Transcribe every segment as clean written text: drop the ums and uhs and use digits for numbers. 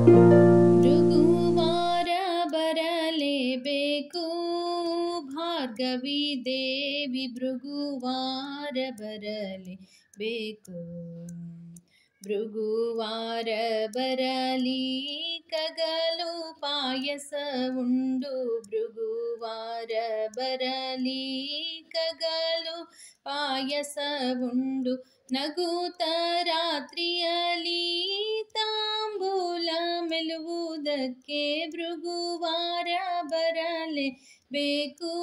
ಭೃಗುವಾರ ಬರಲೇಬೇಕು, ಭಾರ್ಗವಿ ದೇವಿ ಭೃಗುವಾರ ಬರಲೇಬೇಕು. ಭೃಗುವಾರ ಬರಲಿ ಕಗಲು ಪಾಯಸ ಉಂಡು, ಭೃಗುವಾರ ಬರಲಿ ಕಗಲು ಪಾಯಸ ಉಂಡು, ನಗುತ್ತ ರಾತ್ರಿಯಲಿ ತಾಂಬೂಲ ಮೆಲುವುದಕ್ಕೆ ಭೃಗುವಾರ ಬರಲೇಬೇಕು,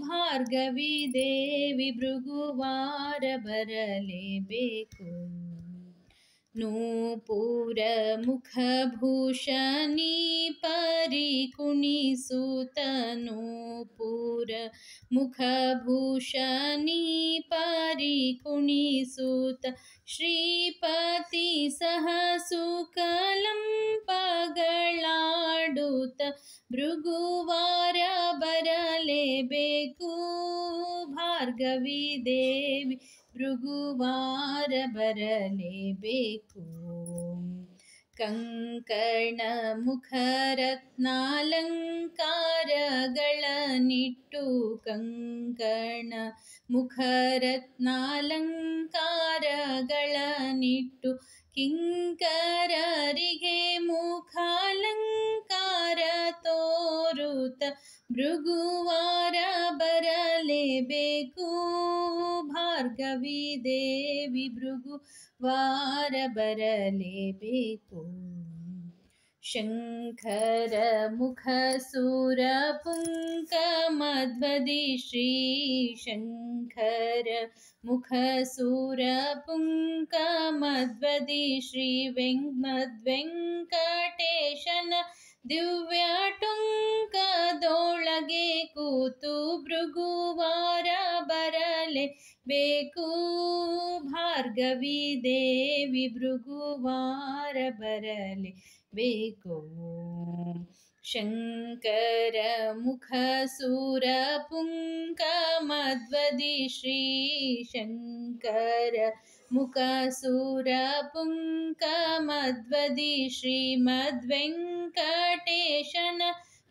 ಭಾರ್ಗವಿ ದೇವಿ ಭೃಗುವಾರ ಬರಲೇಬೇಕು. ನೂಪುರ ಮುಖಭೂಷಣಿ ಪರಿ ಕುಣಿಸುತ್ತ, ನೂಪುರ ಮುಖಭೂಷಣಿ ಪರಿ ಕುಣಿಸುತ್ತ, ಶ್ರೀಪತಿ ಸಹ ಸುಕಲಂಪಗಳಾಡುತ್ತ, ಭೃಗುವಾರ ಬರಲೇಬೇಕು, ಭಾರ್ಗವಿ ದೇವಿ ಭೃಗುವಾರ ಬರಲೇಬೇಕು. ಕಂಕಣ ಮುಖರತ್ನಾಲಂಕಾರಗಳನ್ನಿಟ್ಟು, ಕಂಕಣ ಮುಖರತ್ನಾಲಂಕಾರಗಳನ್ನಿಟ್ಟು, ಕಿಂಕರರಿಗೆ ಮುಖಾಲಂಕಾರ ತೋರುತ್ತ, ಭೃಗುವಾರ ಬರಲೇಬೇಕು, ಭಾರ್ಗವಿ ದೇವಿ ಭೃಗುವಾರ ಬರಲೇಬೇಕು. ಶಂಕರ ಮುಖ ಸುರ ಪುಂಕ ಮಧ್ವದಿ, ಶ್ರೀ ಶಂಕರ ಮುಖ ಸುರ ಪುಂಕ ಮಧ್ವದಿ, ಶ್ರೀ ಮದ್ವೆಂಕಟೇಶನ ದಿವ್ಯ ಟೊಂಕದೊಳಗೆ ಕೂತು, ಭೃಗುವಾರ ಬರಲೇಬೇಕು, ಭಾರ್ಗವಿ ದೇವಿ ಭೃಗುವಾರ ಬರಲೇಬೇಕು. ಶಂಕರ ಮುಖ ಸುರ ಪುಂಕ ಮಧ್ವದಿ, ಶ್ರೀ ಶಂಕರ ಮುಖ ಸುರ ಪುಂಕ ಮಧ್ವದಿ, ಶ್ರೀ ಮದ್ವೆಂಕಟೇಶನ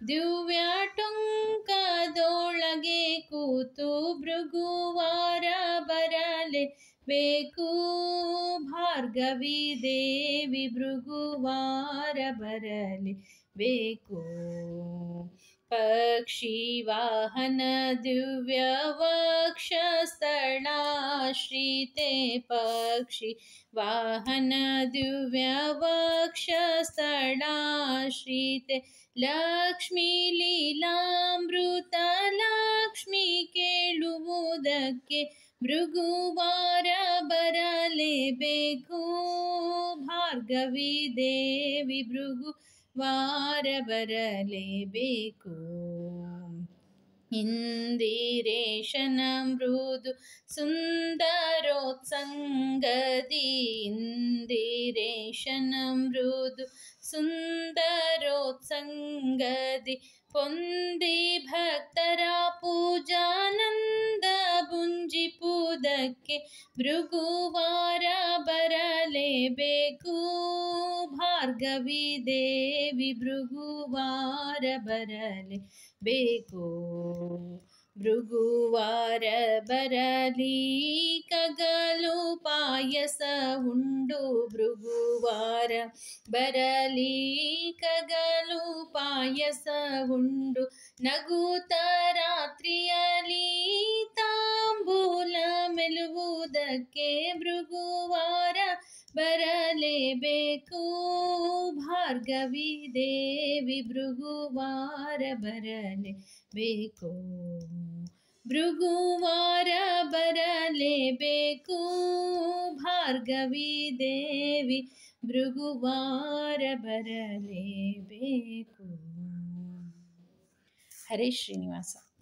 ದಿವ್ಯ ಟೊಂಕದೊಳಗೆ ಕೂತು, ಭೃಗುವಾರ ಬರಲೇಬೇಕು, ಭಾರ್ಗವಿ ದೇವಿ ಭೃಗುವಾರ ಬರಲೇಬೇಕು. ಪಕ್ಷಿ ವಾಹನ ದಿವ್ಯ ವಕ್ಷಸ್ಥಳಾಶ್ರಿತೆ, ಪಕ್ಷಿ ವಾಹನ ದಿವ್ಯ ವಕ್ಷಸ್ಥಳಾಶ್ರಿತೆ, ಲಕ್ಷ್ಮೀ ಲೀಲಾಮೃತ ಲಕ್ಷ್ಮಿ ಕೇಳುವುದಕ್ಕೆ, ಭೃಗುವಾರ ಬರಲೇಬೇಕು, ಭಾರ್ಗವಿ ದೇವಿ ಭೃಗುವಾರ ಬರಲೇಬೇಕು. ಇಂದಿರೇಶನ ಮೃದು ಸುಂದರೋತ್ಸಂಗದಿ, ಇಂದಿರೇಶನ ಮೃದು ಸುಂದರೋತ್ಸಂಗದಿ, ಪೊಂದಿ ಭಕ್ತರ ಪೂಜಾನಂದ ಭುಂಜಿಪುದಕ್ಕೆ, ಭೃಗುವಾರ ಬರಲೇಬೇಕು, ಭಾರ್ಗವಿ ದೇವಿ ಭೃಗುವಾರ ಬರಲೇಬೇಕು. ಭೃಗುವಾರ ಬರಲಿ ಕಗಲು ಪಾಯಸ ಉಂಡು, ಭೃಗುವಾರ ಬರಲಿ ಕಗಲು ಪಾಯಸ ಉಂಡು, ನಗುತ್ತ ರಾತ್ರಿಯಲಿ ತಾಂಬೂಲ ಮೆಲುವುದಕ್ಕೆ, ಭೃಗುವಾರ ಬರಲೇಬೇಕು, ಭಾರ್ಗವಿ ದೇವಿ ಭೃಗುವಾರ ಬರಲೇಬೇಕು. ಭೃಗುವಾರ ಬರಲೇಬೇಕು, ಭಾರ್ಗವಿ ದೇವಿ ಭೃಗುವಾರ ಬರಲೇಬೇಕು. ಹರೇ ಶ್ರೀನಿವಾಸ.